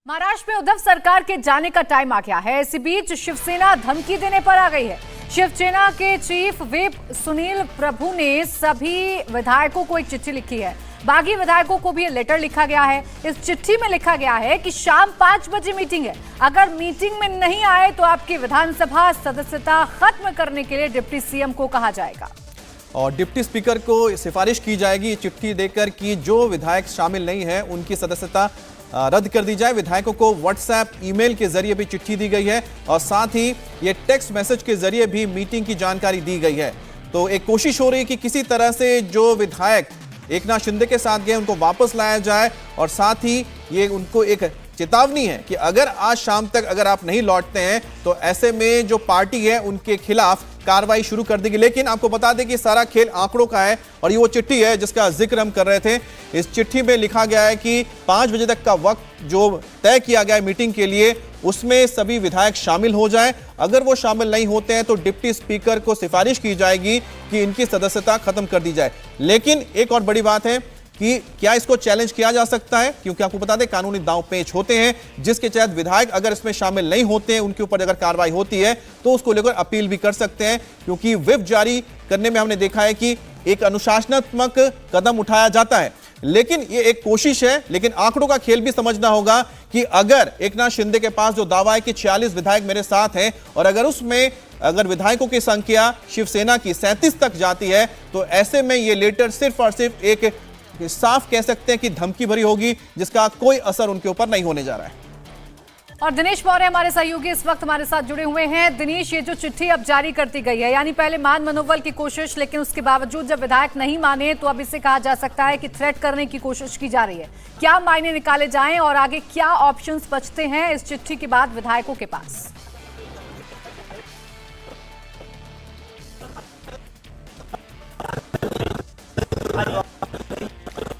महाराष्ट्र में उद्धव सरकार के जाने का टाइम आ गया है। इसी बीच शिवसेना धमकी देने पर आ गई है। शिवसेना के चीफ व्हिप सुनील प्रभु ने सभी विधायकों को एक चिट्ठी लिखी है। बागी विधायकों को भी लेटर लिखा गया है। इस चिट्ठी में लिखा गया है कि शाम 5 बजे मीटिंग है, अगर मीटिंग में नहीं आए तो आपकी विधानसभा सदस्यता खत्म करने के लिए डिप्टी सीएम को कहा जाएगा और डिप्टी स्पीकर को सिफारिश की जाएगी चिट्ठी देकर कि जो विधायक शामिल नहीं है उनकी सदस्यता रद्द कर दी जाए। विधायकों को व्हाट्सएप ईमेल के जरिए भी चिट्ठी दी गई है और साथ ही ये टेक्स्ट मैसेज के जरिए भी मीटिंग की जानकारी दी गई है। तो एक कोशिश हो रही है कि किसी तरह से जो विधायक एकनाथ शिंदे के साथ गए उनको वापस लाया जाए और साथ ही ये उनको एक चेतावनी है कि अगर आज शाम तक अगर आप नहीं लौटते हैं तो ऐसे में जो पार्टी है उनके खिलाफ कार्रवाई शुरू कर देगी। लेकिन आपको बता दें कि सारा खेल आंकड़ों का है और ये वो चिट्ठी है जिसका जिक्र हम कर रहे थे। इस चिट्ठी में लिखा गया है कि 5 बजे तक का वक्त जो तय किया गया है मीटिंग के लिए उसमें सभी विधायक शामिल हो जाएं। अगर वो शामिल नहीं होते हैं तो डिप्टी स्पीकर को सिफारिश की जाएगी कि इनकी सदस्यता खत्म कर दी जाए। लेकिन एक और बड़ी बात है कि क्या इसको चैलेंज किया जा सकता है, क्योंकि आपको बता दें कानूनी दांव पेच होते हैं जिसके तहत विधायक अगर इसमें शामिल नहीं होते हैं उनके ऊपर अगर कार्रवाई होती है तो उसको लेकर अपील भी कर सकते हैं। क्योंकि व्हिप जारी करने में हमने देखा है कि एक अनुशासनात्मक कदम उठाया जाता है, लेकिन ये एक कोशिश है। लेकिन आंकड़ों का खेल भी समझना होगा कि अगर एकनाथ शिंदे के पास जो दावा है कि 46 विधायक मेरे साथ हैं और अगर उसमें अगर विधायकों की संख्या शिवसेना की 37 तक जाती है तो ऐसे में ये लेटर सिर्फ और सिर्फ एक साफ कह सकते हैं कि धमकी भरी होगी जिसका कोई असर उनके ऊपर नहीं होने जा रहा है। और दिनेश मौर्य हमारे सहयोगी इस वक्त हमारे साथ जुड़े हुए हैं। दिनेश, ये जो चिट्ठी अब जारी कर दी गई है, यानी पहले मान मनोबल की कोशिश, लेकिन उसके बावजूद जब विधायक नहीं माने तो अब इसे कहा जा सकता है कि थ्रेट करने की कोशिश की जा रही है। क्या मायने निकाले जाएं और आगे क्या ऑप्शंस बचते हैं इस चिट्ठी के बाद विधायकों के पास?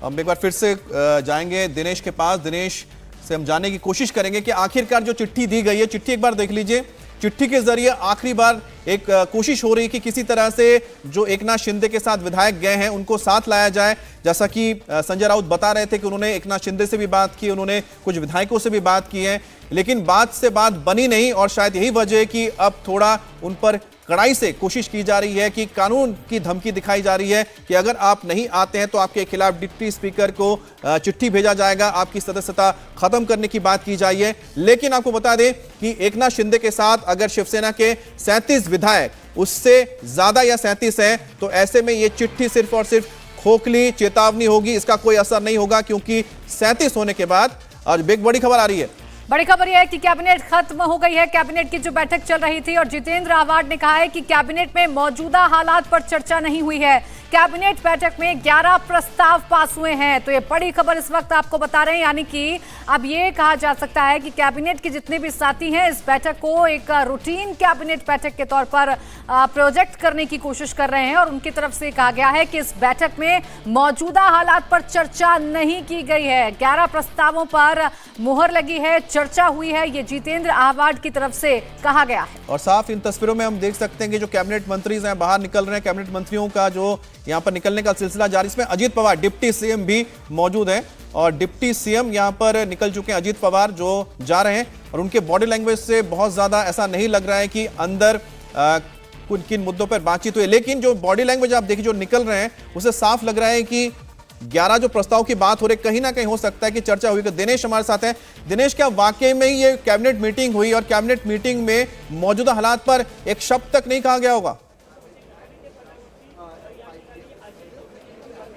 हम एक बार फिर से जाएंगे दिनेश के पास। दिनेश से हम जानने की कोशिश करेंगे कि आखिरकार जो चिट्ठी दी गई है, चिट्ठी एक बार देख लीजिए। चिट्ठी के जरिए आखिरी बार एक कोशिश हो रही है कि किसी तरह से जो एकनाथ शिंदे के साथ विधायक गए हैं उनको साथ लाया जाए। जैसा कि संजय राउत बता रहे थे कि उन्होंने एकनाथ शिंदे से भी बात की, उन्होंने कुछ विधायकों से भी बात की है, लेकिन बात से बात बनी नहीं और शायद यही वजह है कि अब थोड़ा उन पर कड़ाई से कोशिश की जा रही है कि कानून की धमकी दिखाई जा रही है कि अगर आप नहीं आते हैं तो आपके खिलाफ डिप्टी स्पीकर को चिट्ठी भेजा जाएगा, आपकी सदस्यता खत्म करने की बात की जाए है। लेकिन आपको बता दें कि एकनाथ शिंदे के साथ अगर शिवसेना के 37 विधायक उससे ज्यादा या 37 हैं तो ऐसे में ये चिट्ठी सिर्फ और सिर्फ खोखली चेतावनी होगी, इसका कोई असर नहीं होगा। क्योंकि 37 होने के बाद आज एक बड़ी खबर आ रही है। बड़ी खबर यह है कि कैबिनेट खत्म हो गई है। कैबिनेट की जो बैठक चल रही थी और जितेंद्र आव्हाड ने कहा है कि कैबिनेट में मौजूदा हालात पर चर्चा नहीं हुई है। कैबिनेट बैठक में 11 प्रस्ताव पास हुए हैं। तो ये बड़ी खबर इस वक्त आपको बता रहे हैं, यानी कि अब ये कहा जा सकता है कि कैबिनेट के जितने भी साथी हैं इस बैठक को एक रूटीन कैबिनेट बैठक के तौर पर प्रोजेक्ट करने की कोशिश कर रहे हैं और उनकी तरफ से कहा गया है कि इस बैठक में मौजूदा हालात पर चर्चा नहीं की गई है। 11 प्रस्तावों पर मुहर लगी है, चर्चा हुई है, ये जितेंद्र आव्हाड की तरफ से कहा गया है। और साफ इन तस्वीरों में हम देख सकते हैं कि जो कैबिनेट मंत्री हैं बाहर निकल रहे हैं। कैबिनेट मंत्रियों का जो यहां पर निकलने का सिलसिला जारी, इसमें अजीत पवार डिप्टी सीएम भी मौजूद हैं और डिप्टी सीएम यहां पर निकल चुके हैं। अजीत पवार जो जा रहे हैं और उनके बॉडी लैंग्वेज से बहुत ज्यादा ऐसा नहीं लग रहा है कि अंदर किन मुद्दों पर बातचीत हुई, लेकिन जो बॉडी लैंग्वेज आप देखिए जो निकल रहे हैं उसे साफ लग रहा है कि 11 जो प्रस्ताव की बात हो रही कहीं ना कहीं हो सकता है कि चर्चा हुई। दिनेश हमारे साथ हैं। दिनेश, क्या वाकई में ही ये कैबिनेट मीटिंग हुई और कैबिनेट मीटिंग में मौजूदा हालात पर एक शब्द तक नहीं कहा गया होगा?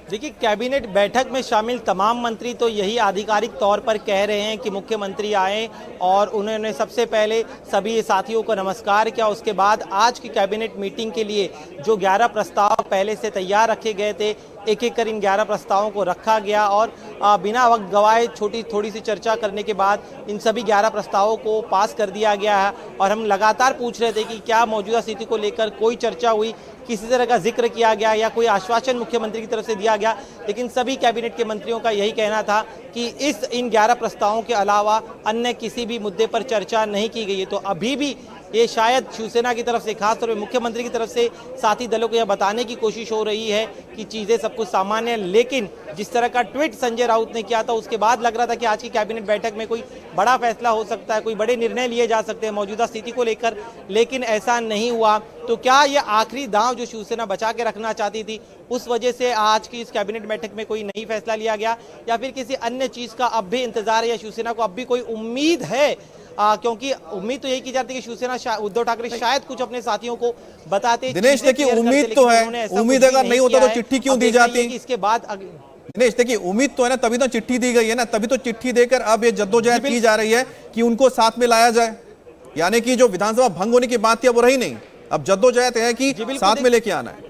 देखिए, कैबिनेट बैठक में शामिल तमाम मंत्री तो यही आधिकारिक तौर पर कह रहे हैं कि मुख्यमंत्री आए और उन्होंने सबसे पहले सभी साथियों को नमस्कार किया। उसके बाद आज की कैबिनेट मीटिंग के लिए जो 11 प्रस्ताव पहले से तैयार रखे गए थे, एक एक कर इन 11 प्रस्तावों को रखा गया और बिना वक्त गवाए थोड़ी सी चर्चा करने के बाद इन सभी 11 प्रस्तावों को पास कर दिया गया है। और हम लगातार पूछ रहे थे कि क्या मौजूदा स्थिति को लेकर कोई चर्चा हुई, किसी तरह का जिक्र किया गया या कोई आश्वासन मुख्यमंत्री की तरफ से दिया गया, लेकिन सभी कैबिनेट के मंत्रियों का यही कहना था कि इन 11 प्रस्तावों के अलावा अन्य किसी भी मुद्दे पर चर्चा नहीं की गई है। तो अभी भी ये शायद शिवसेना की तरफ से, खासतौर पर मुख्यमंत्री की तरफ से साथी दलों को यह बताने की कोशिश हो रही है कि चीज़ें सब कुछ सामान्य है। लेकिन जिस तरह का ट्वीट संजय राउत ने किया था, उसके बाद लग रहा था कि आज की कैबिनेट बैठक में कोई बड़ा फैसला हो सकता है, कोई बड़े निर्णय लिए जा सकते हैं मौजूदा स्थिति को लेकर, लेकिन ऐसा नहीं हुआ। तो क्या ये आखिरी दांव जो शिवसेना बचा के रखना चाहती थी, उस वजह से आज की इस कैबिनेट बैठक में कोई नई फैसला लिया गया, या फिर किसी अन्य चीज का अब भी इंतजार है, या शिवसेना को अब भी कोई उम्मीद है? क्योंकि उम्मीद तो यही की जाती है कि शिवसेना उद्धव ठाकरे शायद कुछ अपने साथियों को बताते। दिनेश देखिए, उम्मीद तो है, उम्मीद अगर नहीं होता तो चिट्ठी क्यों दी जाती? इसके बाद दिनेश देखिए, उम्मीद तो है ना, तभी तो चिट्ठी दी गई है ना, तभी तो चिट्ठी देकर अब ये जद्दोजहद की जा रही है कि उनको साथ में लाया जाए। यानी कि जो विधानसभा भंग होने की बात थी अब वो रही नहीं, अब जद्दोजहद है कि साथ में लेके आना है।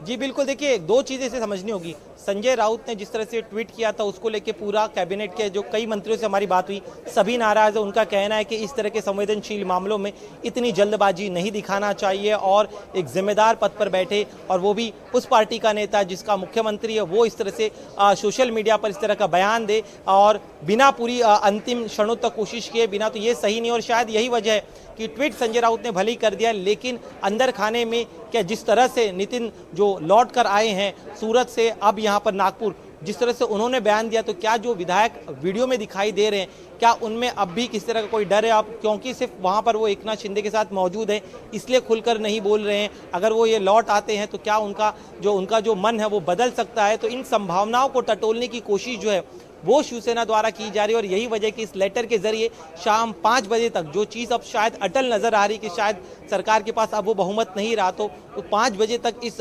जी बिल्कुल, देखिए दो चीजें इसे समझनी होगी। संजय राउत ने जिस तरह से ट्वीट किया था, उसको लेके पूरा कैबिनेट के जो कई मंत्रियों से हमारी बात हुई, सभी नाराज है। उनका कहना है कि इस तरह के संवेदनशील मामलों में इतनी जल्दबाजी नहीं दिखाना चाहिए, और एक जिम्मेदार पद पर बैठे, और वो भी उस पार्टी का नेता जिसका मुख्यमंत्री है, वो इस तरह से सोशल मीडिया पर इस तरह का बयान दे और बिना पूरी अंतिम क्षणों तक कोशिश किए बिना, तो ये सही नहीं। और शायद यही वजह है कि ट्वीट संजय राउत ने भले ही कर दिया, लेकिन अंदर खाने में क्या जिस तरह से नितिन जो लौट कर आए हैं सूरत से, अब यहाँ पर नागपुर, जिस तरह से उन्होंने बयान दिया, तो क्या जो विधायक वीडियो में दिखाई दे रहे हैं, क्या उनमें अब भी किस तरह का कोई डर है? आप क्योंकि सिर्फ वहाँ पर वो एकनाथ शिंदे के साथ मौजूद है, इसलिए खुलकर नहीं बोल रहे हैं। अगर वो ये लौट आते हैं तो क्या उनका जो मन है वो बदल सकता है? तो इन संभावनाओं को टटोलने की कोशिश जो है वो शिवसेना द्वारा की जा रही है। और यही वजह कि इस लेटर के जरिए शाम 5 बजे तक जो चीज़ अब शायद अटल नजर आ रही कि शायद सरकार के पास अब वो बहुमत नहीं रहा, तो 5 बजे तक इस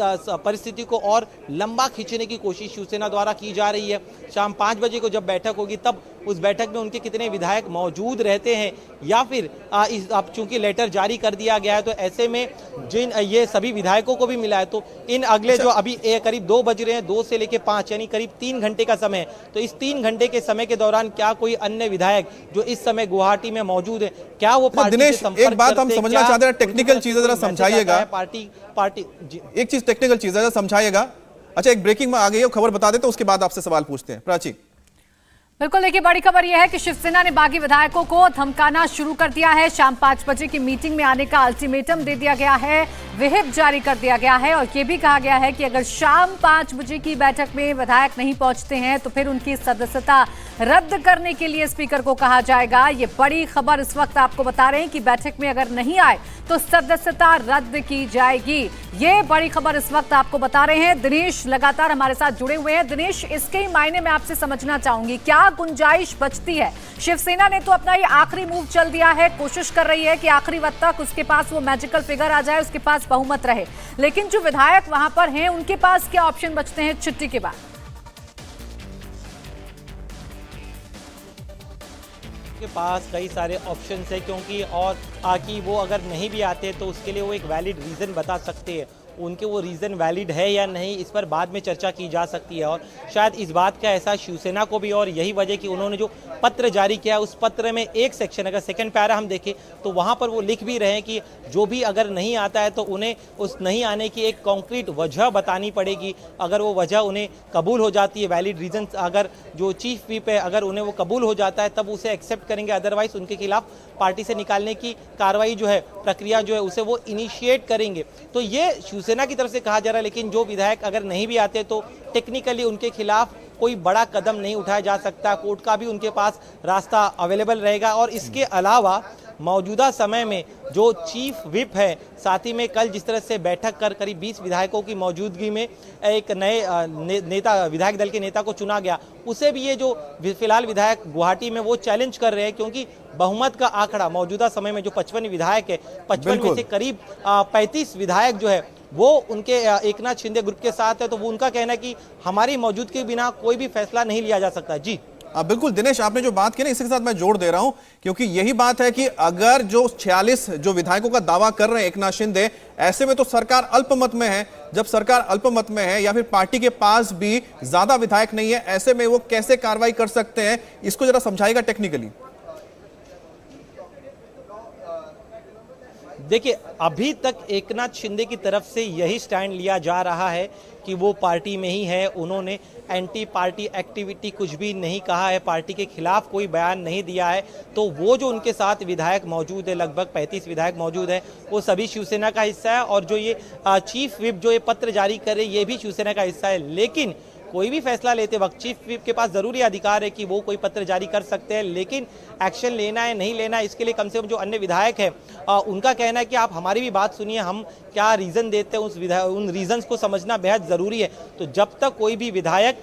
परिस्थिति को और लंबा खींचने की कोशिश शिवसेना द्वारा की जा रही है। शाम 5 बजे को जब बैठक होगी, तब उस बैठक में उनके कितने विधायक मौजूद रहते हैं, या फिर अब चूंकि लेटर जारी कर दिया गया है, तो ऐसे में जिन ये सभी विधायकों को भी मिला है, तो इन अगले जो अभी करीब 2 बज रहे हैं, 2 से लेकर 5 यानी करीब 3 घंटे का समय है, तो इस 3 घंटे के समय के दौरान क्या कोई अन्य विधायक जो इस समय गुवाहाटी में मौजूद है, क्या वो पार्टी से संपर्क करते हैं? एक बात हम समझना चाहते हैं, टेक्निकल चीजें जरा समझाइएगा। पार्टी एक चीज टेक्निकल चीज है, समझाइएगा। अच्छा, एक ब्रेकिंग में आ गई है, खबर बता देते, उसके बाद आपसे सवाल पूछते हैं। प्राची, बिल्कुल, देखिए बड़ी खबर यह है कि शिवसेना ने बागी विधायकों को धमकाना शुरू कर दिया है। शाम 5 बजे की मीटिंग में आने का अल्टीमेटम दे दिया गया है, व्हिप जारी कर दिया गया है, और यह भी कहा गया है कि अगर शाम 5 बजे की बैठक में विधायक नहीं पहुंचते हैं तो फिर उनकी सदस्यता रद्द करने के लिए स्पीकर को कहा जाएगा। ये बड़ी खबर इस वक्त आपको बता रहे हैं कि बैठक में अगर नहीं आए तो सदस्यता रद्द की जाएगी। ये बड़ी खबर इस वक्त आपको बता रहे हैं। दिनेश लगातार हमारे साथ जुड़े हुए हैं। दिनेश, इसके ही मायने में आपसे समझना चाहूंगी, क्या गुंजाइश बचती है? शिवसेना ने तो अपना ये आखिरी मूव चल दिया है, कोशिश कर रही है कि आखिरी वक्त तक उसके पास वो मैजिकल फिगर आ जाए, उसके पास बहुमत रहे, लेकिन जो विधायक वहां पर हैं उनके पास क्या ऑप्शन बचते हैं छुट्टी के बाद? के पास कई सारे ऑप्शंस है, क्योंकि और कि वो अगर नहीं भी आते तो उसके लिए वो एक वैलिड रीज़न बता सकते हैं। उनके वो रीज़न वैलिड है या नहीं, इस पर बाद में चर्चा की जा सकती है। और शायद इस बात का एहसास शिवसेना को भी, और यही वजह कि उन्होंने जो पत्र जारी किया, उस पत्र में एक सेक्शन, अगर सेकंड पैरा हम देखें तो वहाँ पर वो लिख भी रहे हैं कि जो भी अगर नहीं आता है तो उन्हें उस नहीं आने की एक कॉन्क्रीट वजह बतानी पड़ेगी। अगर वो वजह उन्हें कबूल हो जाती है, वैलिड रीज़न अगर जो चीफ व्हिप है अगर उन्हें वो कबूल हो जाता है, तब उसे एक्सेप्ट करेंगे, अदरवाइज उनके खिलाफ पार्टी से निकालने की कार्रवाई जो है, प्रक्रिया जो है, उसे वो इनिशिएट करेंगे। तो ये शिवसेना की तरफ से कहा जा रहा है। लेकिन जो विधायक अगर नहीं भी आते तो टेक्निकली उनके खिलाफ कोई बड़ा कदम नहीं उठाया जा सकता, कोर्ट का भी उनके पास रास्ता अवेलेबल रहेगा। और इसके अलावा मौजूदा समय में जो चीफ व्हिप है, साथ ही में कल जिस तरह से बैठक कर करीब 20 विधायकों की मौजूदगी में एक नए नेता, विधायक दल के नेता को चुना गया, उसे भी ये जो फिलहाल विधायक गुवाहाटी में वो चैलेंज कर रहे हैं, क्योंकि बहुमत का आंकड़ा मौजूदा समय में जो 55 विधायक है, 55 में से करीब 35 विधायक जो है वो उनके एकनाथ शिंदे ग्रुप के साथ है। तो वो उनका कहना है कि हमारी मौजूदगी के बिना कोई भी फैसला नहीं लिया जा सकता। जी बिल्कुल दिनेश, आपने जो बात की ना, इसी के साथ मैं जोड़ दे रहा हूं, क्योंकि यही बात है कि अगर जो 46 जो विधायकों का दावा कर रहे हैं एकनाथ शिंदे, ऐसे में तो सरकार अल्पमत में है। जब सरकार अल्पमत में है या फिर पार्टी के पास भी ज्यादा विधायक नहीं है, ऐसे में वो कैसे कार्रवाई कर सकते हैं? इसको जरा समझाइएगा टेक्निकली। देखिए, अभी तक एकनाथ शिंदे की तरफ से यही स्टैंड लिया जा रहा है कि वो पार्टी में ही है, उन्होंने एंटी पार्टी एक्टिविटी कुछ भी नहीं कहा है, पार्टी के खिलाफ कोई बयान नहीं दिया है। तो वो जो उनके साथ विधायक मौजूद है, लगभग 35 विधायक मौजूद है, वो सभी शिवसेना का हिस्सा है। और जो ये चीफ विप जो ये पत्र जारी कर रहे, ये भी शिवसेना का हिस्सा है। लेकिन कोई भी फैसला लेते वक्त चीफ विप के पास जरूरी अधिकार है कि वो कोई पत्र जारी कर सकते हैं, लेकिन एक्शन लेना है नहीं लेना है इसके लिए कम से कम जो अन्य विधायक हैं उनका कहना है कि आप हमारी भी बात सुनिए, हम क्या रीज़न देते हैं उन रीजंस को समझना बेहद ज़रूरी है। तो जब तक कोई भी विधायक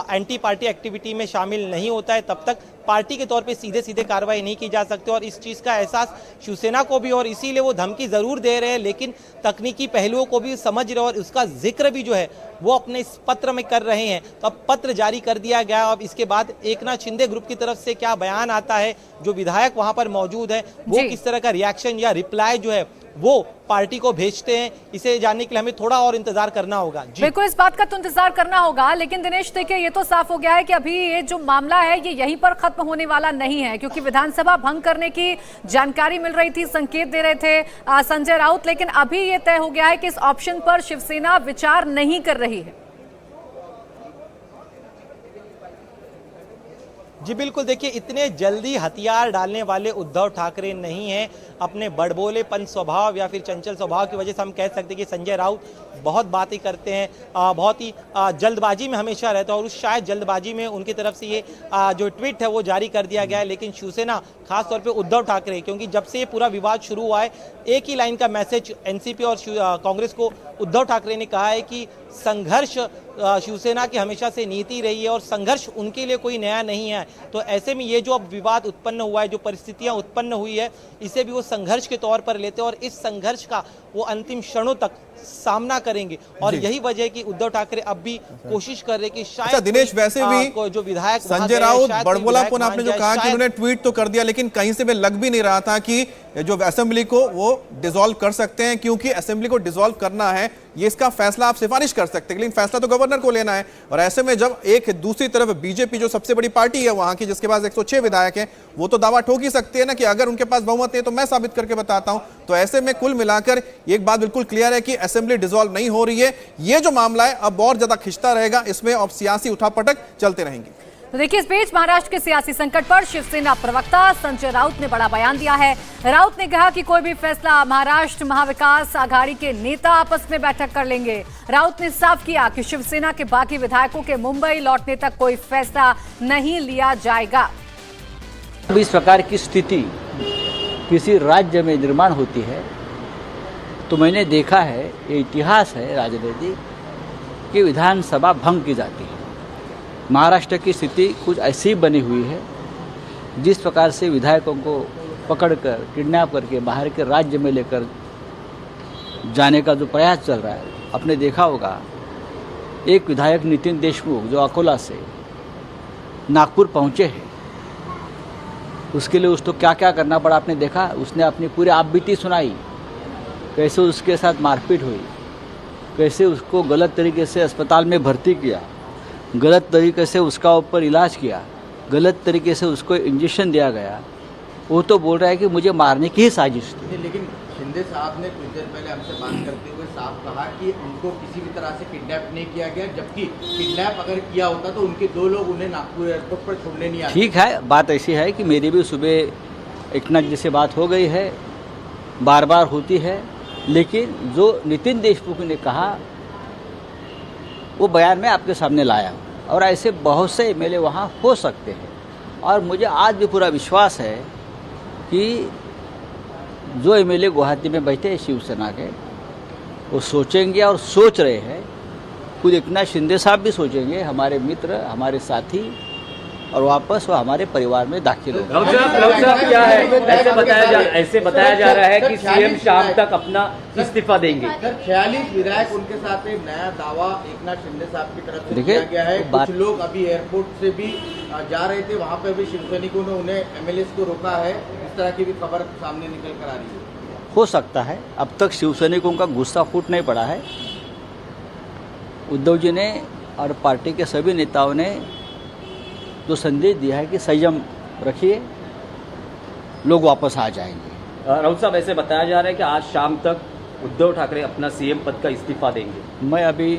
एंटी पार्टी एक्टिविटी में शामिल नहीं होता है तब तक पार्टी के तौर पे सीधे सीधे कार्रवाई नहीं की जा सकती। और इस चीज़ का एहसास शिवसेना को भी, और इसीलिए वो धमकी ज़रूर दे रहे हैं, लेकिन तकनीकी पहलुओं को भी समझ रहे और उसका जिक्र भी जो है वो अपने इस पत्र में कर रहे हैं। तो अब पत्र जारी कर दिया गया। अब इसके बाद एकनाथ शिंदे ग्रुप की तरफ से क्या बयान आता है, जो विधायक वहां पर मौजूद है वो किस तरह का रिएक्शन या रिप्लाई जो है वो पार्टी को भेजते हैं, इसे जानने के लिए हमें थोड़ा और इंतजार करना होगा। बिल्कुल, इस बात का तो इंतजार करना होगा। लेकिन दिनेश देखिए, ये तो साफ हो गया है कि अभी ये जो मामला है ये यहीं पर खत्म होने वाला नहीं है, क्योंकि विधानसभा भंग करने की जानकारी मिल रही थी, संकेत दे रहे थे संजय राउत। लेकिन अभी ये तय हो गया है कि इस ऑप्शन पर शिवसेना विचार नहीं कर रही है। जी बिल्कुल, देखिए इतने जल्दी हथियार डालने वाले उद्धव ठाकरे नहीं हैं। अपने बड़बोलेपन स्वभाव या फिर चंचल स्वभाव की वजह से हम कह सकते हैं कि संजय राउत बहुत बातें करते हैं, बहुत ही जल्दबाजी में हमेशा रहता है। और उस शायद जल्दबाजी में उनकी तरफ से ये जो ट्वीट है वो जारी कर दिया गया है। लेकिन शिवसेना खासतौर पे उद्धव ठाकरे, क्योंकि जब से ये पूरा विवाद शुरू हुआ है एक ही लाइन का मैसेज एनसीपी और कांग्रेस को उद्धव ठाकरे ने कहा है कि संघर्ष शिवसेना की हमेशा से नीति रही है और संघर्ष उनके लिए कोई नया नहीं है। तो ऐसे में ये जो अब विवाद उत्पन्न हुआ है, जो परिस्थितियां उत्पन्न हुई है, इसे भी वो संघर्ष के तौर पर लेते हैं और इस संघर्ष का वो अंतिम क्षणों तक सामना करेंगे। और यही वजह है कि उद्धव ठाकरे अब भी कोशिश कर रहे कि शायद दिनेश, वैसे भी जो विधायक संजय राउत बड़बोलापन आपने जो कहा कि उन्होंने ट्वीट तो कर दिया, लेकिन कहीं से भी लग भी नहीं रहा था कि जो असेंबली को वो डिसॉल्व कर सकते हैं, क्योंकि असेंबली को डिसॉल्व करना है ये इसका फैसला आप सिफारिश कर सकते हैं, लेकिन फैसला तो गवर्नर को लेना है। और ऐसे में जब एक दूसरी तरफ बीजेपी जो सबसे बड़ी पार्टी है वहां की, जिसके पास 106 विधायक हैं, वो तो दावा ठोक ही सकते हैं ना कि अगर उनके पास बहुमत है तो मैं साबित करके बताता हूं। तो ऐसे में कुल मिलाकर एक बात बिल्कुल क्लियर है कि असेंबली डिसॉल्व नहीं हो रही है। ये जो मामला है अब और ज्यादा खिंचता रहेगा, इसमें अब सियासी उठापटक चलते रहेंगे। तो देखिए, इस बीच महाराष्ट्र के सियासी संकट पर शिवसेना प्रवक्ता संजय राउत ने बड़ा बयान दिया है। राउत ने कहा कि कोई भी फैसला महाराष्ट्र महाविकास आघाड़ी के नेता आपस में बैठक कर लेंगे। राउत ने साफ किया कि शिवसेना के बाकी विधायकों के मुंबई लौटने तक कोई फैसला नहीं लिया जाएगा। इस प्रकार की स्थिति किसी राज्य में निर्माण होती है तो मैंने देखा है, ये इतिहास है राजनीति कि विधानसभा भंग की जाती है। महाराष्ट्र की स्थिति कुछ ऐसी बनी हुई है, जिस प्रकार से विधायकों को पकड़कर किडनैप करके बाहर के राज्य में लेकर जाने का जो प्रयास चल रहा है, आपने देखा होगा एक विधायक नितिन देशमुख जो अकोला से नागपुर पहुंचे हैं, उसके लिए उसको क्या क्या करना पड़ा आपने देखा। उसने अपनी पूरी आपबीती सुनाई, कैसे उसके साथ मारपीट हुई, कैसे उसको गलत तरीके से अस्पताल में भर्ती किया, गलत तरीके से उसका ऊपर इलाज किया, गलत तरीके से उसको इंजेक्शन दिया गया। वो तो बोल रहा है कि मुझे मारने की ही साजिश थी। लेकिन शिंदे साहब ने कुछ देर पहले हमसे बात करते हुए साफ कहा कि उनको किसी भी तरह से किडनैप नहीं किया गया, जबकि किडनैप अगर किया होता तो उनके 2 लोग उन्हें नागपुर एयरपोर्ट पर छोड़ने नहीं आते। ठीक है, बात ऐसी है कि मेरी भी सुबह एकनाथ जी से बात हो गई है, बार बार होती है, लेकिन जो नितिन देशमुख ने कहा वो बयान में आपके सामने लाया। और ऐसे बहुत से एमएलए वहाँ हो सकते हैं। और मुझे आज भी पूरा विश्वास है कि जो एमएलए गुवाहाटी में बैठे हैं शिवसेना के, वो सोचेंगे और सोच रहे हैं। खुद एकनाथ शिंदे साहब भी सोचेंगे, हमारे मित्र, हमारे साथी, और वापस वो हमारे परिवार में दाखिल हो। क्या है, ऐसे बताया जा रहा है कि सीएम शाम तक अपना इस्तीफा देंगे। 46 विधायक उनके साथ एक नया दावा एकनाथ शिंदे साहब की तरफ से किया गया है। कुछ लोग अभी एयरपोर्ट से भी जा रहे थे, वहाँ पे भी शिवसैनिकों ने उन्हें एमएलए को रोका है, इस तरह की भी खबर सामने निकल कर आ रही है। हो सकता है, अब तक शिवसैनिकों का गुस्सा फूट नहीं पड़ा है। उद्धव जी ने और पार्टी के सभी नेताओं ने जो संदेश दिया है कि संयम रखिए, लोग वापस आ जाएंगे। राउत साहब, ऐसे बताया जा रहा है कि आज शाम तक उद्धव ठाकरे अपना सीएम पद का इस्तीफा देंगे। मैं अभी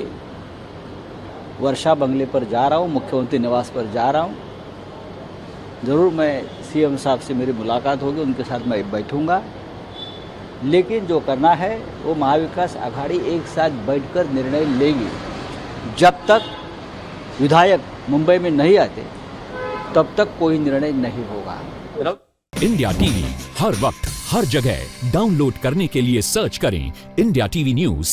वर्षा बंगले पर जा रहा हूँ, मुख्यमंत्री निवास पर जा रहा हूँ। ज़रूर मैं सीएम साहब से मेरी मुलाकात होगी, उनके साथ मैं बैठूंगा। लेकिन जो करना है वो महाविकास आघाड़ी एक साथ बैठकर निर्णय लेगी। जब तक विधायक मुंबई में नहीं आते तब तक कोई निर्णय नहीं होगा। इंडिया टीवी हर वक्त हर जगह डाउनलोड करने के लिए सर्च करें इंडिया टीवी न्यूज़